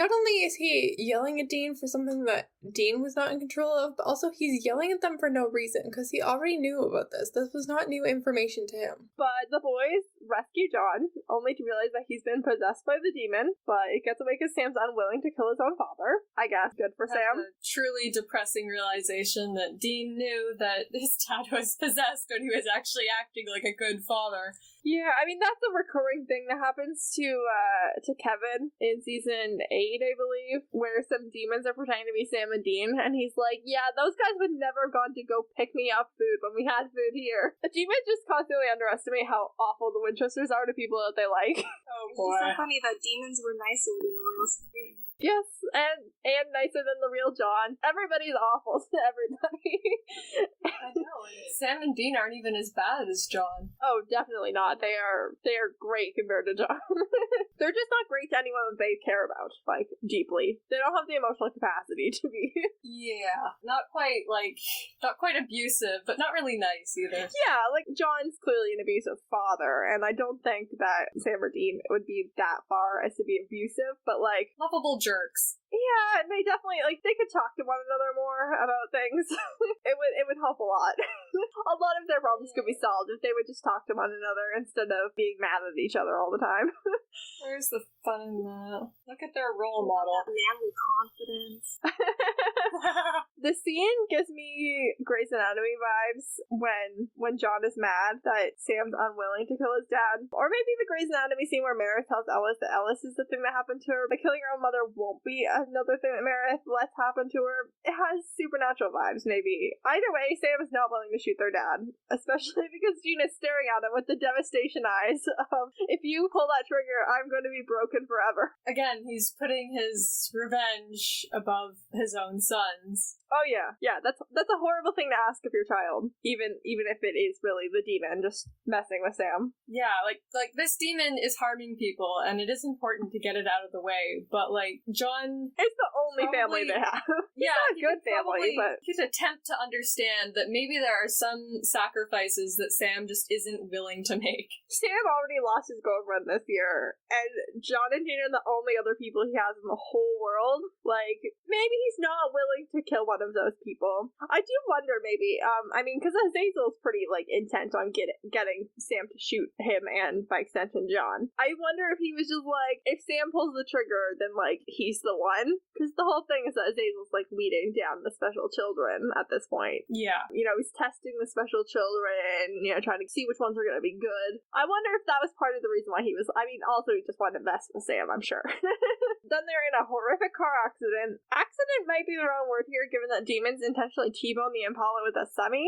not only is he yelling at Dean for something that Dean was not in control of, but also he's yelling at them for no reason, because he already knew about this. This was not new information to him. But the boys rescue John, only to realize that he's been possessed by the demon, but it gets away because Sam's unwilling to kill his own father. I guess. Good for Sam. A truly depressing realization that Dean knew that his dad was possessed when he was actually acting like a good father. Yeah, I mean, that's a recurring thing that happens to Kevin in season 8, I believe, where some demons are pretending to be Sam and Dean, and he's like, yeah, those guys would never have gone to go pick me up food when we had food here. The demons just constantly underestimate how awful the Winchesters are to people that they like. Oh boy. It's so funny that demons were nicer than the real Dean. Yes, and nicer than the real John. Everybody's awful to everybody. I know, and Sam and Dean aren't even as bad as John. Oh, definitely not. They are great compared to John. They're just not great to anyone that they care about, like, deeply. They don't have the emotional capacity to be. Yeah, not quite abusive, but not really nice either. Yeah, like, John's clearly an abusive father, and I don't think that Sam or Dean would be that far as to be abusive, but, like... Lovable jerks. Yeah, and they definitely, like, they could talk to one another more about things. It would help a lot. A lot of their problems could be solved if they would just talk to one another instead of being mad at each other all the time. Where's the fun in that? Look at their role model. Manly confidence. The scene gives me Grey's Anatomy vibes when John is mad that Sam's unwilling to kill his dad. Or maybe the Grey's Anatomy scene where Meredith tells Ellis that Ellis is the thing that happened to her, but killing her own mother won't be another thing that Meredith lets happen to her. It has supernatural vibes, maybe. Either way, Sam is not willing to shoot their dad, especially because Gina's staring at him with the devastation eyes of, if you pull that trigger, I'm going to be broken forever. Again, he's putting his revenge above his own son's. Oh yeah, that's a horrible thing to ask of your child, even if it is really the demon just messing with Sam. Yeah, like this demon is harming people, and it is important to get it out of the way. But like John, it's the only family they have. Yeah, a good family, but he'd attempt to understand that maybe there are some sacrifices that Sam just isn't willing to make. Sam already lost his girlfriend this year, and John and Gina are the only other people he has in the whole world. Like, maybe he's not willing to kill one of those people. I do wonder, maybe, because Azazel's pretty, like, intent on getting Sam to shoot him and, by extension, John. I wonder if he was just like, if Sam pulls the trigger, then, like, he's the one. Because the whole thing is that Azazel's, like, weeding down the special children at this point. Yeah. You know, he's testing the special children, you know, trying to see which ones are going to be good. I wonder if that was part of the reason why he was, also he just wanted to mess with Sam, I'm sure. Then they're in a horrific car accident. Accident might be the wrong word here, given that demons intentionally T-bone the Impala with a semi.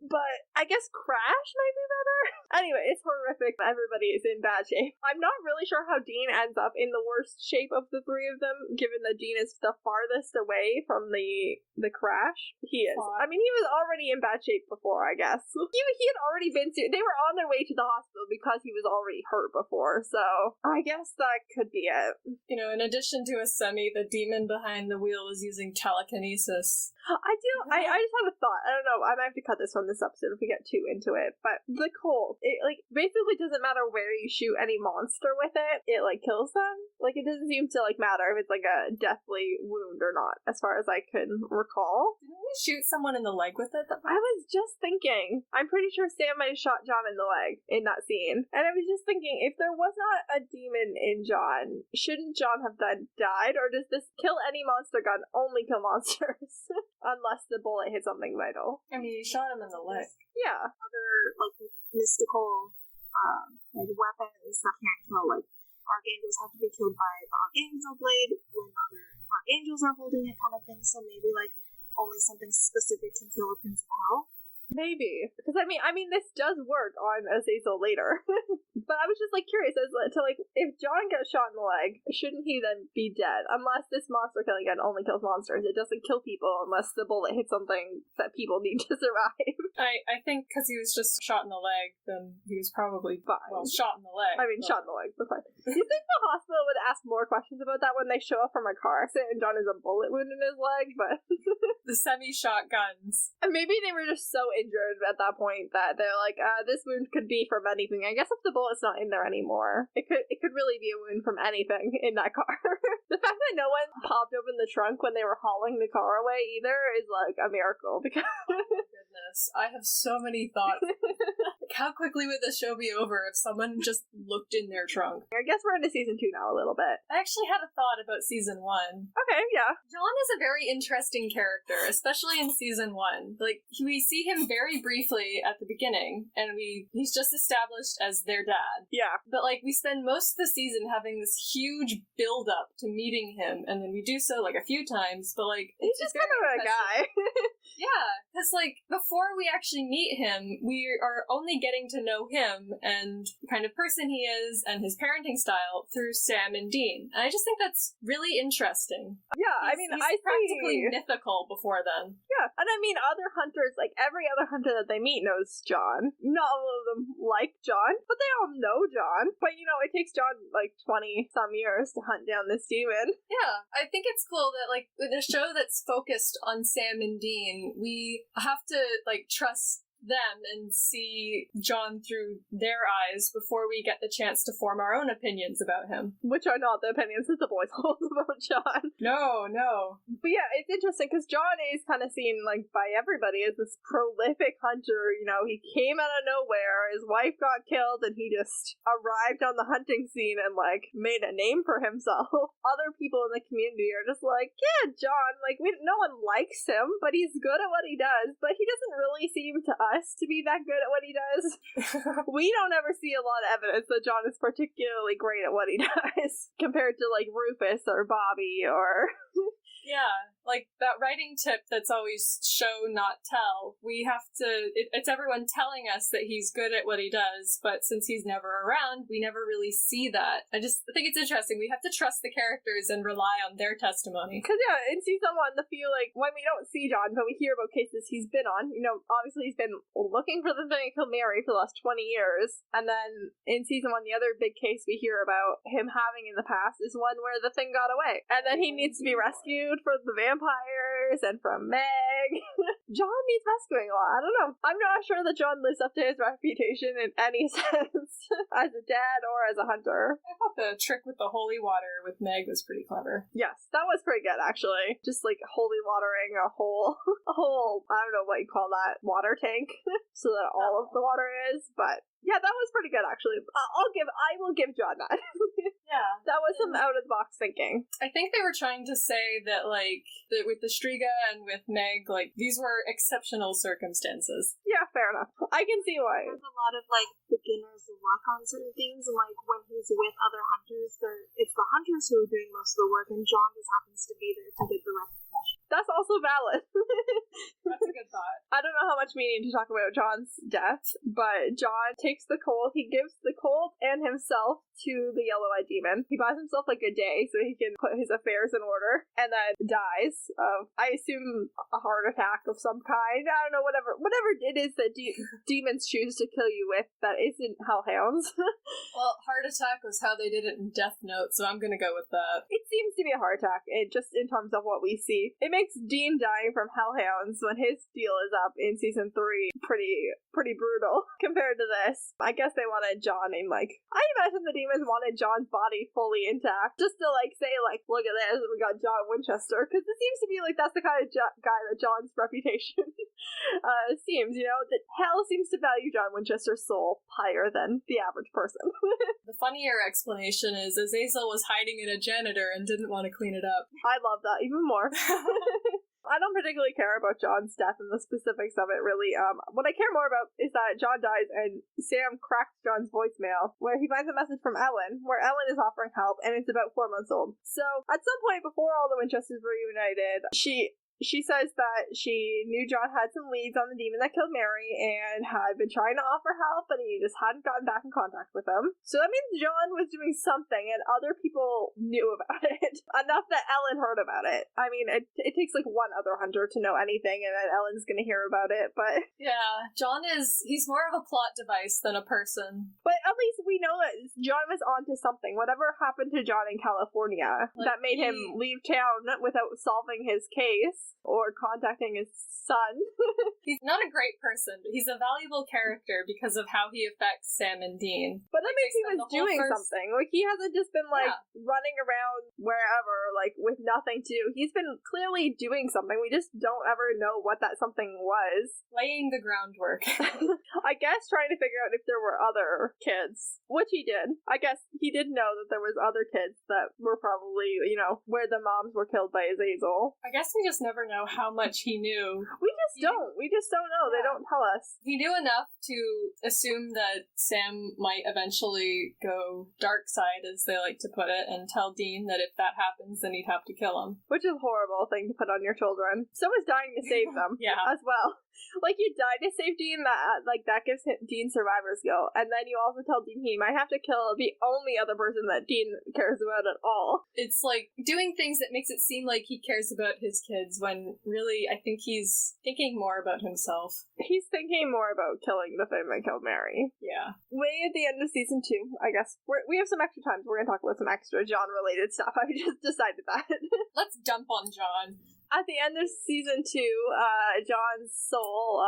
But I guess crash might be better. Anyway, it's horrific. Everybody is in bad shape. I'm not really sure how Dean ends up in the worst shape of the three of them, given that Dean is the farthest away from the crash. He is. I mean, he was already in bad shape before, I guess. He had already been to... They were on their way to the hospital because he was already hurt before, so I guess that could be it. You know, in addition to a semi, the demon behind the wheel was using telekinesis. I just had a thought. I don't know. I might have to cut this from this episode if we get too into it. But the cold, it, like, basically doesn't matter where you shoot any monster with it. It, like, kills them. Like, it doesn't seem to, like, matter if it's, like, a deathly wound or not, as far as I can recall. Didn't we shoot someone in the leg with it? I was just thinking. I'm pretty sure Sam might have shot John in the leg in that scene. And I was just thinking, if there was not a demon in John, shouldn't John have died? Or does this kill any monster gun only kill monsters? Unless the bullet hit something vital. I mean, you shot him in the leg. Yeah. Other, like, mystical, weapons that can't kill, like, archangels have to be killed by the archangel blade when other archangels are holding it, kind of thing, so maybe, like, only something specific can kill a prince of hell. Maybe. Because, I mean, this does work on Azazel later. But I was just, like, curious as to, like, if John gets shot in the leg, shouldn't he then be dead? Unless this monster killing gun only kills monsters. It doesn't kill people unless the bullet hits something that people need to survive. I think because he was just shot in the leg, then he was probably fine. Well, shot in the leg. I mean, shot in the leg, but fine. Do you think the hospital would ask more questions about that when they show up from a car accident and John has a bullet wound in his leg? But the semi-shotguns. And maybe they were just so injured at that point that they're like, this wound could be from anything. I guess if the bullet that's not in there anymore. It could really be a wound from anything in that car. The fact that no one popped open the trunk when they were hauling the car away either is like a miracle, because Oh my goodness, I have so many thoughts. Like, how quickly would this show be over if someone just looked in their trunk? I guess we're into season 2 now a little bit. I actually had a thought about season 1. Okay, yeah. John is a very interesting character, especially in season 1. Like, we see him very briefly at the beginning, and he's just established as their dad. Yeah. But, like, we spend most of the season having this huge build-up to meeting him, and then we do so, like, a few times, but, like... He's just kind of a guy. Yeah, because, like, before we actually meet him, we are only getting to know him and the kind of person he is and his parenting style through Sam and Dean. And I just think that's really interesting. Yeah, He's practically mythical before then. Yeah, and I mean, other hunters, like, every other hunter that they meet knows John. Not all of them like John, but they all know John. But, you know, it takes John, like, 20-some years to hunt down this demon. Yeah, I think it's cool that, like, with a show that's focused on Sam and Dean, we have to, like, trust them and see John through their eyes before we get the chance to form our own opinions about him. Which are not the opinions that the boys hold about John. No. But yeah, it's interesting because John is kind of seen, like, by everybody as this prolific hunter. You know, he came out of nowhere, his wife got killed, and he just arrived on the hunting scene and, like, made a name for himself. Other people in the community are just like, yeah, John, like, no one likes him, but he's good at what he does, but he doesn't really seem to us to be that good at what he does. We don't ever see a lot of evidence that John is particularly great at what he does compared to, like, Rufus or Bobby or... Yeah, like that writing tip that's always show, not tell. We have to, it's everyone telling us that he's good at what he does, but since he's never around, we never really see that. I think it's interesting. We have to trust the characters and rely on their testimony. Because, yeah, in season 1, the feel like when we don't see John, but we hear about cases he's been on, you know, obviously he's been looking for the thing that killed Mary for the last 20 years. And then in season 1, the other big case we hear about him having in the past is one where the thing got away. And then he needs to be rescued from the vampires and from Meg. John needs rescuing a lot. I don't know. I'm not sure that John lives up to his reputation in any sense as a dad or as a hunter. I thought the trick with the holy water with Meg was pretty clever. Yes, that was pretty good, actually. Just, like, holy watering a whole, I don't know what you call that, water tank, so that all of the water is, but yeah, that was pretty good, actually. I will give John that. Yeah. That was some out-of-the-box thinking. I think they were trying to say that, like, with the Striga and with Meg, like, these were exceptional circumstances. Yeah, fair enough. I can see why. There's a lot of, like, beginner's luck on certain things, and, like, when he's with other hunters, it's the hunters who are doing most of the work, and John just happens to be there to get the recognition. That's also valid. That's a good thought. I don't know how much we need to talk about John's death, but John takes the colt. He gives the colt and himself to the yellow-eyed demon. He buys himself, like, a day so he can put his affairs in order, and then dies of, I assume, a heart attack of some kind. I don't know, whatever it is that demons choose to kill you with that isn't hellhounds. Well, heart attack was how they did it in Death Note, so I'm gonna go with that. It seems to be a heart attack, just in terms of what we see. It makes Dean dying from hellhounds when his deal is up in season 3 pretty brutal compared to this. I guess they wanted John in, like, I imagine the demons wanted John's body fully intact, just to, like, say, like, look at this, we got John Winchester, because it seems to be like that's the kind of guy that John's reputation seems, you know, that hell seems to value John Winchester's soul higher than the average person. The funnier explanation is Azazel was hiding in a janitor and didn't want to clean it up. I love that even more. I don't particularly care about John's death and the specifics of it, really. What I care more about is that John dies and Sam cracks John's voicemail, where he finds a message from Ellen, where Ellen is offering help, and it's about 4 months old. So, at some point before all the Winchesters were reunited, she says that she knew John had some leads on the demon that killed Mary and had been trying to offer help, but he just hadn't gotten back in contact with him. So that means John was doing something and other people knew about it. Enough that Ellen heard about it. I mean, it takes like one other hunter to know anything, and then Ellen's gonna hear about it, but... Yeah, he's more of a plot device than a person. But at least we know that John was onto something. Whatever happened to John in California that made him leave town without solving his case, or contacting his son. He's not a great person, but he's a valuable character because of how he affects Sam and Dean. But that makes he was doing something. Like, he hasn't just been, like, running around wherever, like, with nothing to do. He's been clearly doing something. We just don't ever know what that something was. Laying the groundwork. I guess trying to figure out if there were other kids, which he did. I guess he did know that there was other kids that were probably, you know, where the moms were killed by Azazel. I guess we just never know how much he knew. We just don't know. They don't tell us. He knew enough to assume that Sam might eventually go dark side, as they like to put it, and tell Dean that if that happens, then he'd have to kill him. Which is a horrible thing to put on your children. So is dying to save them. As well. Like, you die to save Dean, that gives Dean survivor's guilt. And then you also tell Dean he might have to kill the only other person that Dean cares about at all. It's like doing things that makes it seem like he cares about his kids when really I think he's thinking more about himself. He's thinking more about killing the thing that killed Mary. Yeah. Way at the end of season 2, I guess. We have some extra time, so we're going to talk about some extra John-related stuff. I just decided that. Let's dump on John. At the end of season 2, John's soul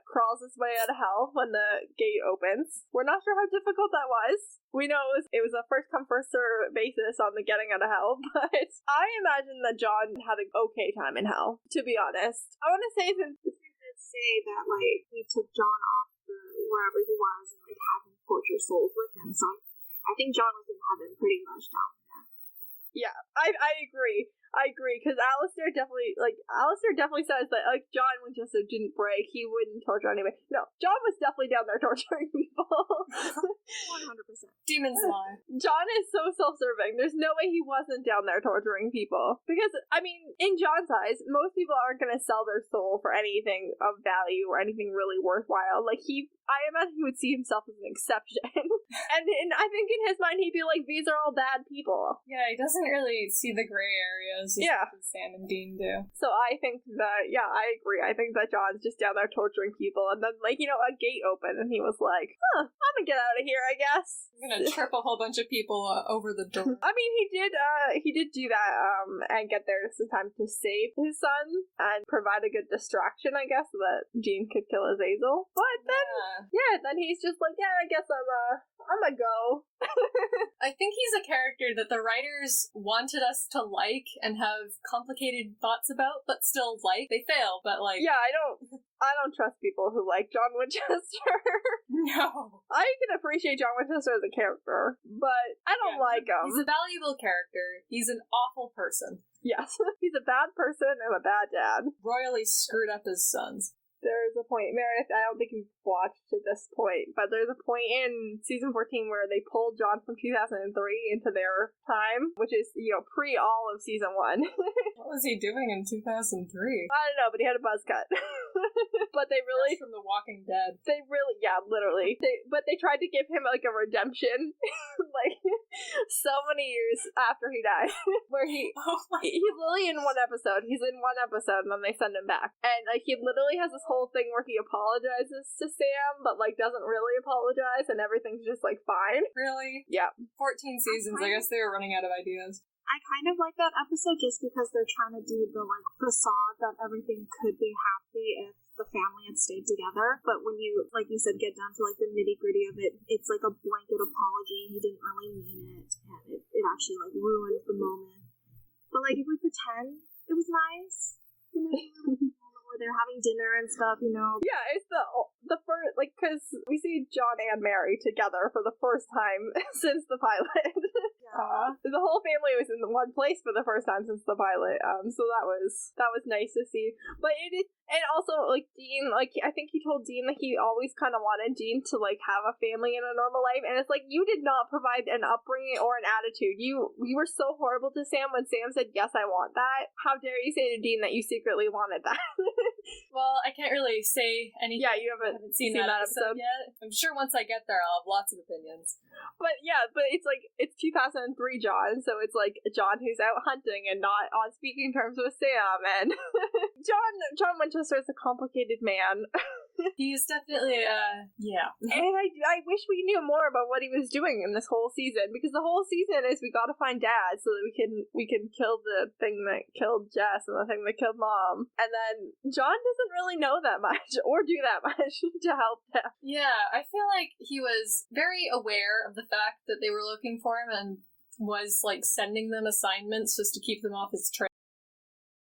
crawls his way out of hell when the gate opens. We're not sure how difficult that was. We know it was a first come first serve basis on the getting out of hell, but I imagine that John had an okay time in hell, to be honest. I want to say that that, like, he took John off wherever he was and, like, had him torture souls with him, so I think John was in heaven pretty much down there. Yeah, I agree. Because Alistair definitely says that, like, John Winchester didn't break, he wouldn't torture anyway. No, John was definitely down there torturing people. 100%. Demons lie. John is so self-serving. There's no way he wasn't down there torturing people. Because, I mean, in John's eyes, most people aren't going to sell their soul for anything of value or anything really worthwhile. Like, I imagine he would see himself as an exception. and I think in his mind, he'd be like, these are all bad people. Yeah, he doesn't really see the gray areas as Sam and Dean do. So I think that, I agree. I think that John's just down there torturing people, and then, like, you know, a gate opened, and he was like, I'm gonna get out of here, I guess. I'm gonna trip a whole bunch of people over the door. I mean, he did do that, and get there just in time to save his son, and provide a good distraction, I guess, so that Dean could kill Azazel. But then, then he's just like, I guess I'm gonna go. I think he's a character that the writers wanted us to like and have complicated thoughts about, but still like. They fail, but like... Yeah, I don't trust people who like John Winchester. No. I can appreciate John Winchester as a character, but I don't like him. He's a valuable character. He's an awful person. Yes. He's a bad person and a bad dad. Royally screwed up his sons. There's a point, Meredith, I don't think you've watched to this point, but there's a point in season 14 where they pulled John from 2003 into their time, which is, you know, pre all of season 1. What was he doing in 2003? I don't know, but he had a buzz cut. But they really... From The Walking Dead. They really, literally. But they tried to give him, like, a redemption, like, so many years after he died, where he's literally in one episode. He's in one episode, and then they send him back. And, like, he literally has this whole thing where he apologizes to Sam, but, like, doesn't really apologize, and everything's just, like, fine. Really? Yeah. 14 seasons. I guess they were running out of ideas. I kind of like that episode just because they're trying to do the, like, facade that everything could be happy if the family had stayed together. But when you, like you said, get down to, like, the nitty-gritty of it, it's like a blanket apology. He didn't really mean it, and it actually, like, ruined the moment. But, like, if we pretend it was nice, you know, where they're having dinner and stuff, you know. Yeah, it's the first, like, because we see John and Mary together for the first time since the pilot. The whole family was in one place for the first time since the pilot. So that was nice to see. But and also, like, Dean, like, I think he told Dean that he always kind of wanted Dean to, like, have a family and a normal life. And it's like, you did not provide an upbringing or an attitude. You were so horrible to Sam when Sam said, yes, I want that. How dare you say to Dean that you secretly wanted that? Well, I can't really say anything. Yeah, you haven't seen that episode yet. I'm sure once I get there, I'll have lots of opinions. But it's like, it's 2003 John, so it's like John who's out hunting and not on speaking terms with Sam, and John Winchester is a complicated man. He's definitely, yeah. And I wish we knew more about what he was doing in this whole season, because the whole season is we gotta find Dad so that we can kill the thing that killed Jess and the thing that killed Mom. And then John doesn't really know that much or do that much to help them. Yeah, I feel like he was very aware of the fact that they were looking for him and was, like, sending them assignments just to keep them off his trail.